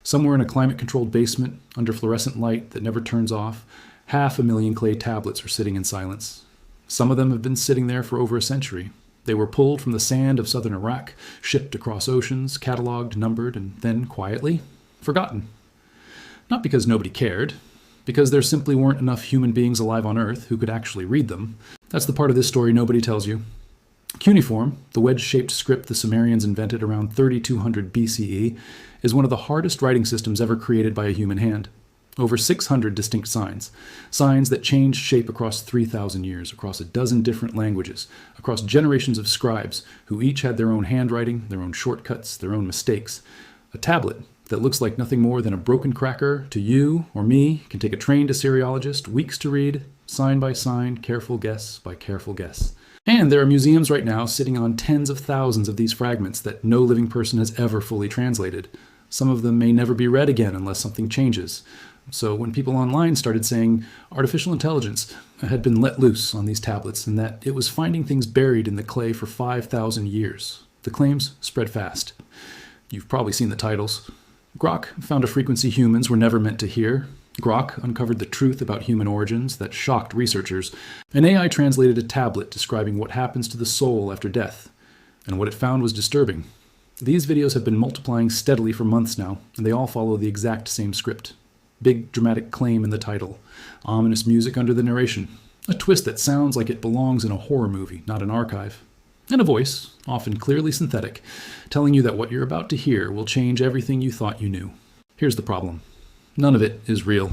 Somewhere in a climate-controlled basement, under fluorescent light that never turns off, 500,000 clay tablets are sitting in silence. Some of them have been sitting there for over a century. They were pulled from the sand of southern Iraq, shipped across oceans, catalogued, numbered, and then, quietly, forgotten. Not because nobody cared, because there simply weren't enough human beings alive on Earth who could actually read them. That's the part of this story nobody tells you. Cuneiform, the wedge-shaped script the Sumerians invented around 3200 BCE, is one of the hardest writing systems ever created by a human hand. Over 600 distinct signs. Signs that changed shape across 3,000 years, across a dozen different languages, across generations of scribes who each had their own handwriting, their own shortcuts, their own mistakes. A tablet that looks like nothing more than a broken cracker to you or me can take a trained Assyriologist weeks to read, sign by sign, careful guess by careful guess. And there are museums right now sitting on tens of thousands of these fragments that no living person has ever fully translated. Some of them may never be read again unless something changes. So when people online started saying artificial intelligence had been let loose on these tablets and that it was finding things buried in the clay for 5,000 years, the claims spread fast. You've probably seen the titles. Grok found a frequency humans were never meant to hear. Grok uncovered the truth about human origins that shocked researchers. An AI translated a tablet describing what happens to the soul after death, and what it found was disturbing. These videos have been multiplying steadily for months now, and they all follow the exact same script. Big dramatic claim in the title, ominous music under the narration, a twist that sounds like it belongs in a horror movie, not an archive, and a voice, often clearly synthetic, telling you that what you're about to hear will change everything you thought you knew. Here's the problem. None of it is real.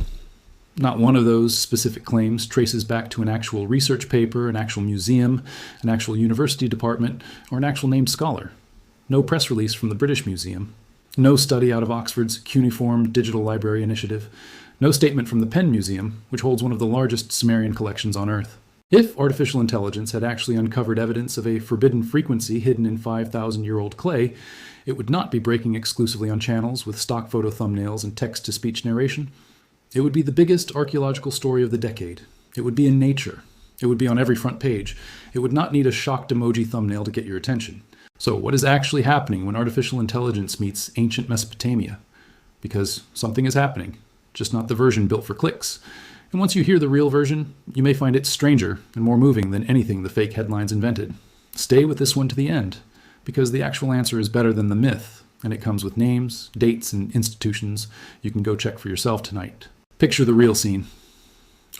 Not one of those specific claims traces back to an actual research paper, an actual museum, an actual university department, or an actual named scholar. No press release from the British Museum. No study out of Oxford's Cuneiform Digital Library Initiative. No statement from the Penn Museum, which holds one of the largest Sumerian collections on Earth. If artificial intelligence had actually uncovered evidence of a forbidden frequency hidden in 5,000-year-old clay, it would not be breaking exclusively on channels with stock photo thumbnails and text-to-speech narration. It would be the biggest archaeological story of the decade. It would be in Nature. It would be on every front page. It would not need a shocked emoji thumbnail to get your attention. So what is actually happening when artificial intelligence meets ancient Mesopotamia? Because something is happening, just not the version built for clicks. And once you hear the real version, you may find it stranger and more moving than anything the fake headlines invented. Stay with this one to the end, because the actual answer is better than the myth, and it comes with names, dates, and institutions you can go check for yourself tonight. Picture the real scene.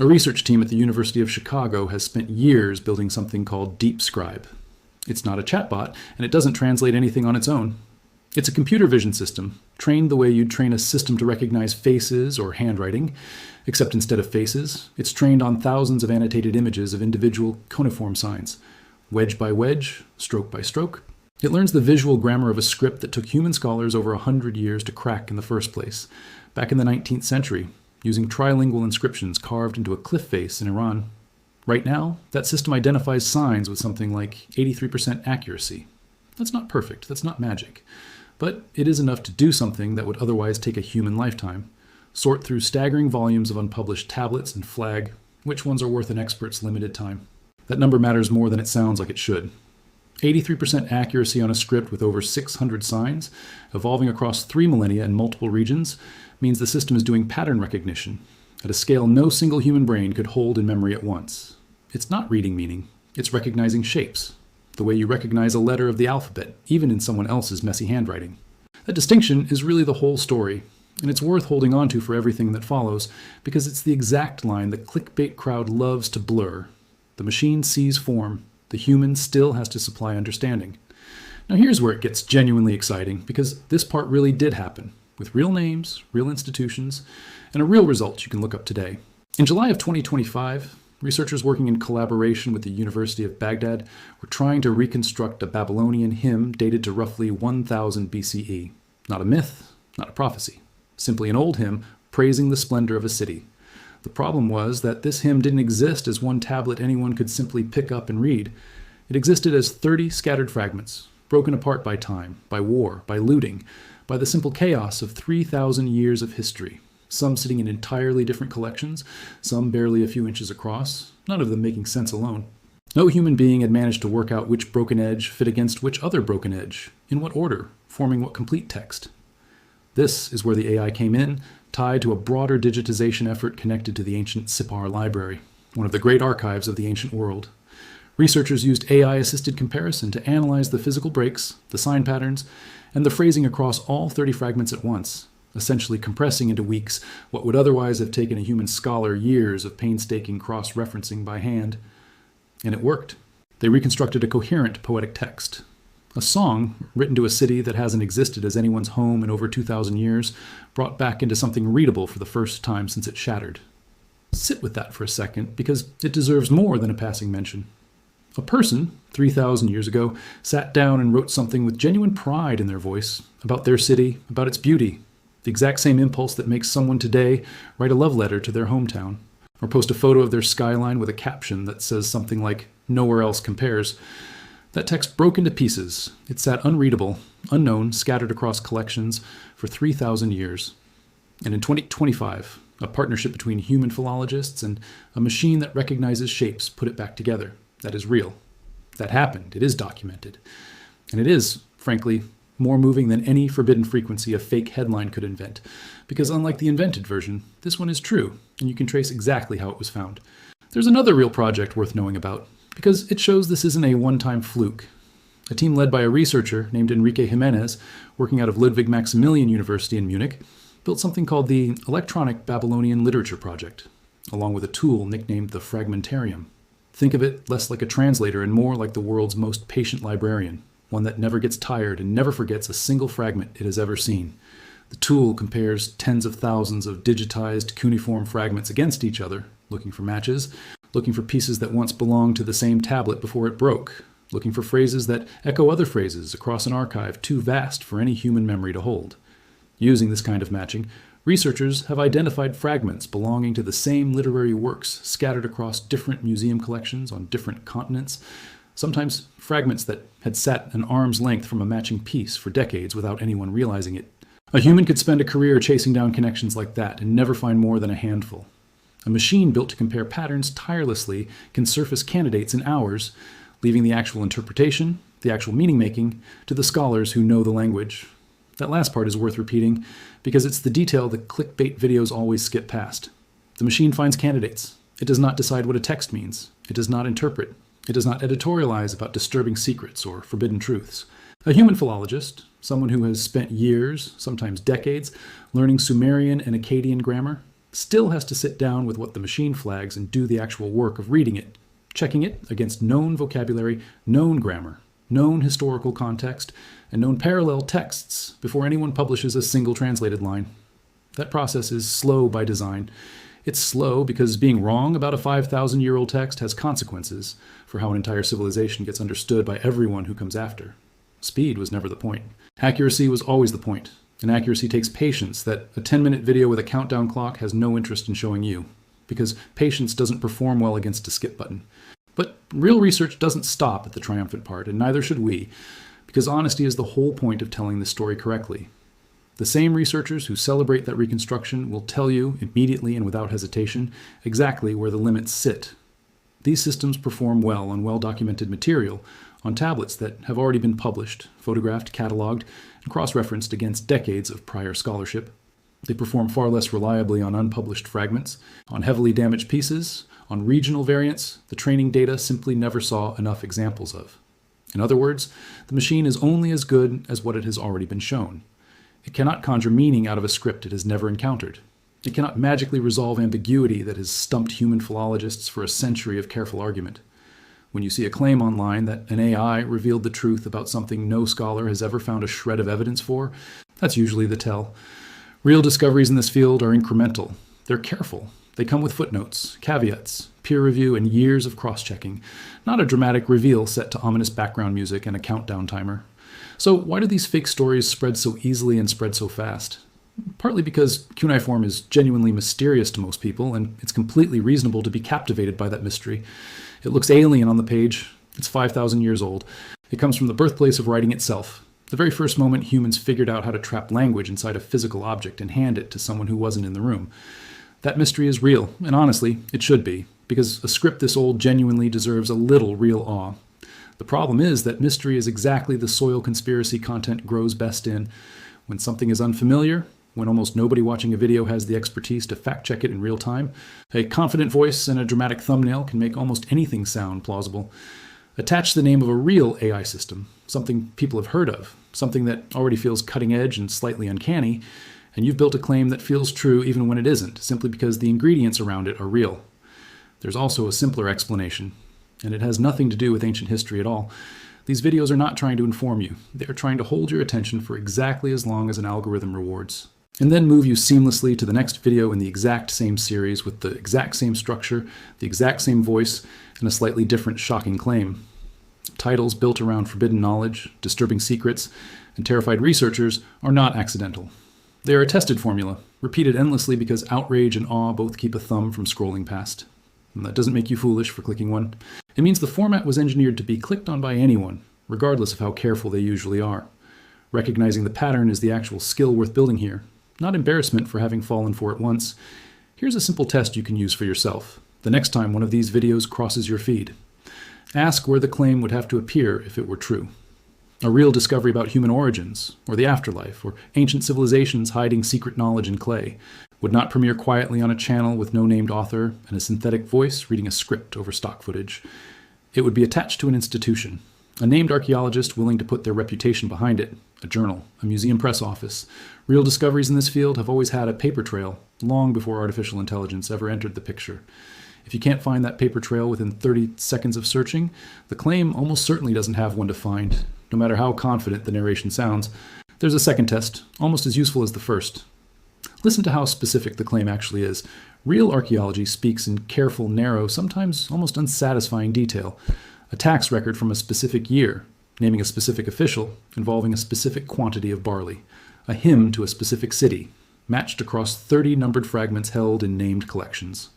A research team at the University of Chicago has spent years building something called DeepScribe. It's not a chatbot, and it doesn't translate anything on its own. It's a computer vision system, trained the way you'd train a system to recognize faces or handwriting, except instead of faces, it's trained on thousands of annotated images of individual cuneiform signs, wedge by wedge, stroke by stroke. It learns the visual grammar of a script that took human scholars over 100 years to crack in the first place, back in the 19th century, using trilingual inscriptions carved into a cliff face in Iran. Right now, that system identifies signs with something like 83% accuracy. That's not perfect, that's not magic, but it is enough to do something that would otherwise take a human lifetime. Sort through staggering volumes of unpublished tablets and flag which ones are worth an expert's limited time. That number matters more than it sounds like it should. 83% accuracy on a script with over 600 signs, evolving across 3 millennia in multiple regions, means the system is doing pattern recognition at a scale no single human brain could hold in memory at once. It's not reading meaning, it's recognizing shapes, the way you recognize a letter of the alphabet, even in someone else's messy handwriting. That distinction is really the whole story, and it's worth holding on to for everything that follows, because it's the exact line the clickbait crowd loves to blur. The machine sees form, the human still has to supply understanding. Now here's where it gets genuinely exciting, because this part really did happen, with real names, real institutions, and a real result you can look up today. In July of 2025, researchers working in collaboration with the University of Baghdad were trying to reconstruct a Babylonian hymn dated to roughly 1000 BCE. Not a myth, not a prophecy, simply an old hymn praising the splendor of a city. The problem was that this hymn didn't exist as one tablet anyone could simply pick up and read. It existed as 30 scattered fragments, broken apart by time, by war, by looting, by the simple chaos of 3,000 years of history. Some sitting in entirely different collections, some barely a few inches across, none of them making sense alone. No human being had managed to work out which broken edge fit against which other broken edge, in what order, forming what complete text. This is where the AI came in, tied to a broader digitization effort connected to the ancient Sippar library, one of the great archives of the ancient world. Researchers used AI-assisted comparison to analyze the physical breaks, the sign patterns, and the phrasing across all 30 fragments at once, essentially compressing into weeks what would otherwise have taken a human scholar years of painstaking cross-referencing by hand. And it worked. They reconstructed a coherent poetic text. A song, written to a city that hasn't existed as anyone's home in over 2,000 years, brought back into something readable for the first time since it shattered. Sit with that for a second, because it deserves more than a passing mention. A person, 3,000 years ago, sat down and wrote something with genuine pride in their voice, about their city, about its beauty, the exact same impulse that makes someone today write a love letter to their hometown, or post a photo of their skyline with a caption that says something like, "Nowhere else compares." That text broke into pieces. It sat unreadable, unknown, scattered across collections for 3,000 years. And in 2025, a partnership between human philologists and a machine that recognizes shapes put it back together. That is real. That happened. It is documented. And it is, frankly, more moving than any forbidden frequency a fake headline could invent. Because unlike the invented version, this one is true, and you can trace exactly how it was found. There's another real project worth knowing about, because it shows this isn't a one-time fluke. A team led by a researcher named Enrique Jimenez, working out of Ludwig Maximilian University in Munich, built something called the Electronic Babylonian Literature Project, along with a tool nicknamed the Fragmentarium. Think of it less like a translator and more like the world's most patient librarian, one that never gets tired and never forgets a single fragment it has ever seen. The tool compares tens of thousands of digitized cuneiform fragments against each other, looking for matches, looking for pieces that once belonged to the same tablet before it broke, looking for phrases that echo other phrases across an archive too vast for any human memory to hold. Using this kind of matching, researchers have identified fragments belonging to the same literary works scattered across different museum collections on different continents, sometimes fragments that had sat an arm's length from a matching piece for decades without anyone realizing it. A human could spend a career chasing down connections like that and never find more than a handful. A machine built to compare patterns tirelessly can surface candidates in hours, leaving the actual interpretation, the actual meaning-making, to the scholars who know the language. That last part is worth repeating because it's the detail that clickbait videos always skip past. The machine finds candidates. It does not decide what a text means. It does not interpret. It does not editorialize about disturbing secrets or forbidden truths. A human philologist, someone who has spent years, sometimes decades, learning Sumerian and Akkadian grammar, still has to sit down with what the machine flags and do the actual work of reading it, checking it against known vocabulary, known grammar, known historical context, and known parallel texts before anyone publishes a single translated line. That process is slow by design. It's slow because being wrong about a 5,000-year-old text has consequences for how an entire civilization gets understood by everyone who comes after. Speed was never the point. Accuracy was always the point. And accuracy takes patience that a 10-minute video with a countdown clock has no interest in showing you, because patience doesn't perform well against a skip button. But real research doesn't stop at the triumphant part, and neither should we, because honesty is the whole point of telling the story correctly. The same researchers who celebrate that reconstruction will tell you, immediately and without hesitation, exactly where the limits sit. These systems perform well on well-documented material, on tablets that have already been published, photographed, cataloged, and cross-referenced against decades of prior scholarship. They perform far less reliably on unpublished fragments, on heavily damaged pieces, on regional variants the training data simply never saw enough examples of. In other words, the machine is only as good as what it has already been shown. It cannot conjure meaning out of a script it has never encountered. It cannot magically resolve ambiguity that has stumped human philologists for a century of careful argument. When you see a claim online that an AI revealed the truth about something no scholar has ever found a shred of evidence for, that's usually the tell. Real discoveries in this field are incremental. They're careful. They come with footnotes, caveats, peer review, and years of cross-checking, not a dramatic reveal set to ominous background music and a countdown timer. So why do these fake stories spread so easily and spread so fast? Partly because cuneiform is genuinely mysterious to most people, and it's completely reasonable to be captivated by that mystery. It looks alien on the page. It's 5,000 years old. It comes from the birthplace of writing itself. The very first moment humans figured out how to trap language inside a physical object and hand it to someone who wasn't in the room. That mystery is real, and honestly, it should be, because a script this old genuinely deserves a little real awe. The problem is that mystery is exactly the soil conspiracy content grows best in. When something is unfamiliar, when almost nobody watching a video has the expertise to fact-check it in real time, a confident voice and a dramatic thumbnail can make almost anything sound plausible. Attach the name of a real AI system, something people have heard of, something that already feels cutting edge and slightly uncanny, and you've built a claim that feels true even when it isn't, simply because the ingredients around it are real. There's also a simpler explanation, and it has nothing to do with ancient history at all. These videos are not trying to inform you. They are trying to hold your attention for exactly as long as an algorithm rewards, and then move you seamlessly to the next video in the exact same series with the exact same structure, the exact same voice, and a slightly different shocking claim. Titles built around forbidden knowledge, disturbing secrets, and terrified researchers are not accidental. They are a tested formula, repeated endlessly because outrage and awe both keep a thumb from scrolling past. And that doesn't make you foolish for clicking one. It means the format was engineered to be clicked on by anyone, regardless of how careful they usually are. Recognizing the pattern is the actual skill worth building here, not embarrassment for having fallen for it once. Here's a simple test you can use for yourself the next time one of these videos crosses your feed. Ask where the claim would have to appear if it were true. A real discovery about human origins, or the afterlife, or ancient civilizations hiding secret knowledge in clay, would not premiere quietly on a channel with no named author and a synthetic voice reading a script over stock footage. It would be attached to an institution, a named archaeologist willing to put their reputation behind it, a journal, a museum press office. Real discoveries in this field have always had a paper trail, long before artificial intelligence ever entered the picture. If you can't find that paper trail within 30 seconds of searching, the claim almost certainly doesn't have one to find, no matter how confident the narration sounds. There's a second test, almost as useful as the first. Listen to how specific the claim actually is. Real archaeology speaks in careful, narrow, sometimes almost unsatisfying detail. A tax record from a specific year, naming a specific official, involving a specific quantity of barley. A hymn to a specific city, matched across 30 numbered fragments held in named collections.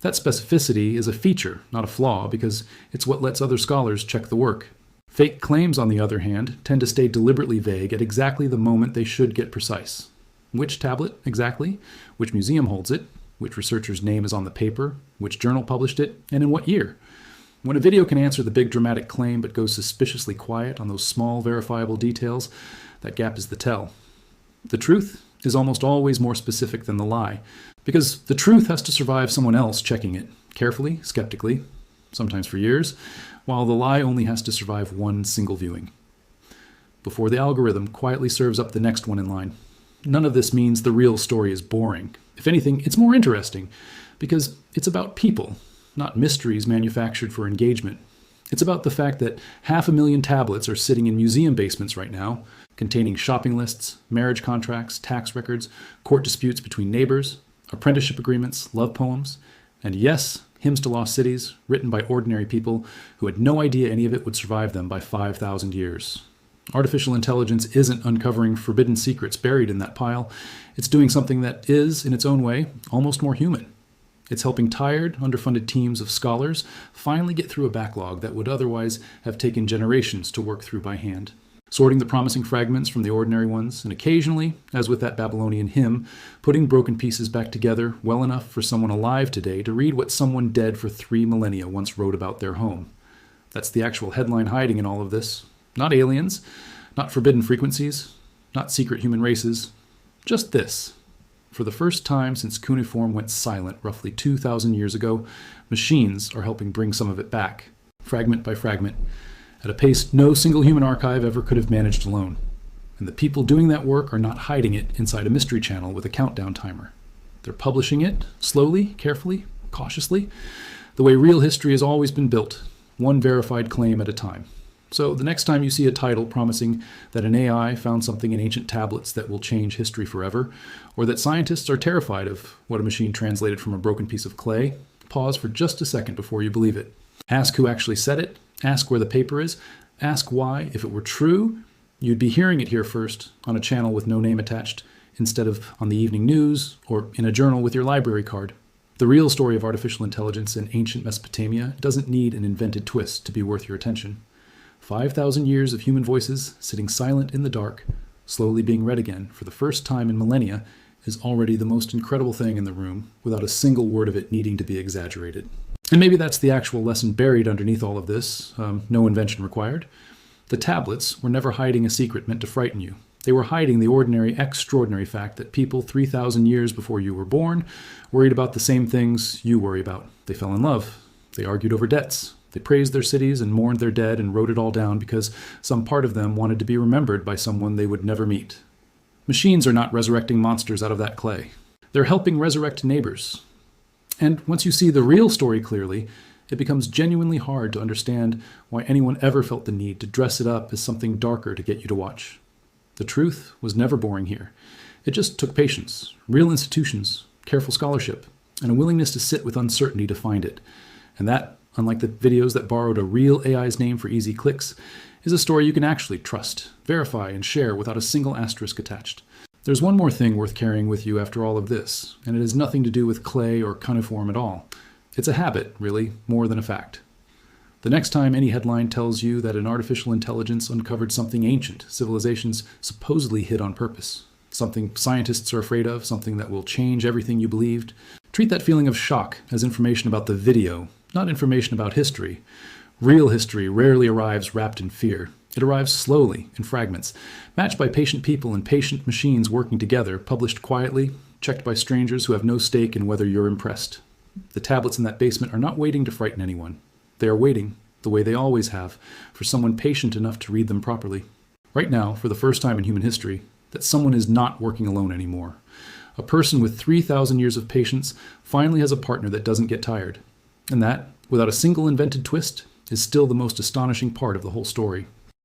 That specificity is a feature, not a flaw, because it's what lets other scholars check the work. Fake claims, on the other hand, tend to stay deliberately vague at exactly the moment they should get precise. Which tablet, exactly? Which museum holds it? Which researcher's name is on the paper? Which journal published it? And in what year? When a video can answer the big dramatic claim but goes suspiciously quiet on those small verifiable details, that gap is the tell. The truth is almost always more specific than the lie, because the truth has to survive someone else checking it, carefully, skeptically, sometimes for years, while the lie only has to survive one single viewing, before the algorithm quietly serves up the next one in line. None of this means the real story is boring. If anything, it's more interesting, because it's about people, not mysteries manufactured for engagement. It's about the fact that 500,000 tablets are sitting in museum basements right now, containing shopping lists, marriage contracts, tax records, court disputes between neighbors, apprenticeship agreements, love poems, and yes, hymns to lost cities, written by ordinary people who had no idea any of it would survive them by 5,000 years. Artificial intelligence isn't uncovering forbidden secrets buried in that pile. It's doing something that is, in its own way, almost more human. It's helping tired, underfunded teams of scholars finally get through a backlog that would otherwise have taken generations to work through by hand. Sorting the promising fragments from the ordinary ones, and occasionally, as with that Babylonian hymn, putting broken pieces back together well enough for someone alive today to read what someone dead for 3 millennia once wrote about their home. That's the actual headline hiding in all of this. Not aliens, not forbidden frequencies, not secret human races, just this. For the first time since cuneiform went silent roughly 2,000 years ago, machines are helping bring some of it back, fragment by fragment, at a pace no single human archive ever could have managed alone. And the people doing that work are not hiding it inside a mystery channel with a countdown timer. They're publishing it, slowly, carefully, cautiously, the way real history has always been built, one verified claim at a time. So the next time you see a title promising that an AI found something in ancient tablets that will change history forever, or that scientists are terrified of what a machine translated from a broken piece of clay, pause for just a second before you believe it. Ask who actually said it, ask where the paper is, ask why, if it were true, you'd be hearing it here first on a channel with no name attached, instead of on the evening news or in a journal with your library card. The real story of artificial intelligence in ancient Mesopotamia doesn't need an invented twist to be worth your attention. 5,000 years of human voices sitting silent in the dark, slowly being read again for the first time in millennia, is already the most incredible thing in the room, without a single word of it needing to be exaggerated. And maybe that's the actual lesson buried underneath all of this, no invention required. The tablets were never hiding a secret meant to frighten you. They were hiding the ordinary, extraordinary fact that people 3,000 years before you were born worried about the same things you worry about. They fell in love. They argued over debts. They praised their cities and mourned their dead and wrote it all down because some part of them wanted to be remembered by someone they would never meet. Machines are not resurrecting monsters out of that clay. They're helping resurrect neighbors. And once you see the real story clearly, it becomes genuinely hard to understand why anyone ever felt the need to dress it up as something darker to get you to watch. The truth was never boring here. It just took patience, real institutions, careful scholarship, and a willingness to sit with uncertainty to find it. And that, unlike the videos that borrowed a real AI's name for easy clicks, is a story you can actually trust, verify, and share without a single asterisk attached. There's one more thing worth carrying with you after all of this, and it has nothing to do with clay or cuneiform at all. It's a habit, really, more than a fact. The next time any headline tells you that an artificial intelligence uncovered something ancient civilizations supposedly hid on purpose, something scientists are afraid of, something that will change everything you believed, treat that feeling of shock as information about the video, not information about history. Real history rarely arrives wrapped in fear. It arrives slowly, in fragments, matched by patient people and patient machines working together, published quietly, checked by strangers who have no stake in whether you're impressed. The tablets in that basement are not waiting to frighten anyone. They are waiting, the way they always have, for someone patient enough to read them properly. Right now, for the first time in human history, that someone is not working alone anymore. A person with 3,000 years of patience finally has a partner that doesn't get tired. And that, without a single invented twist, is still the most astonishing part of the whole story.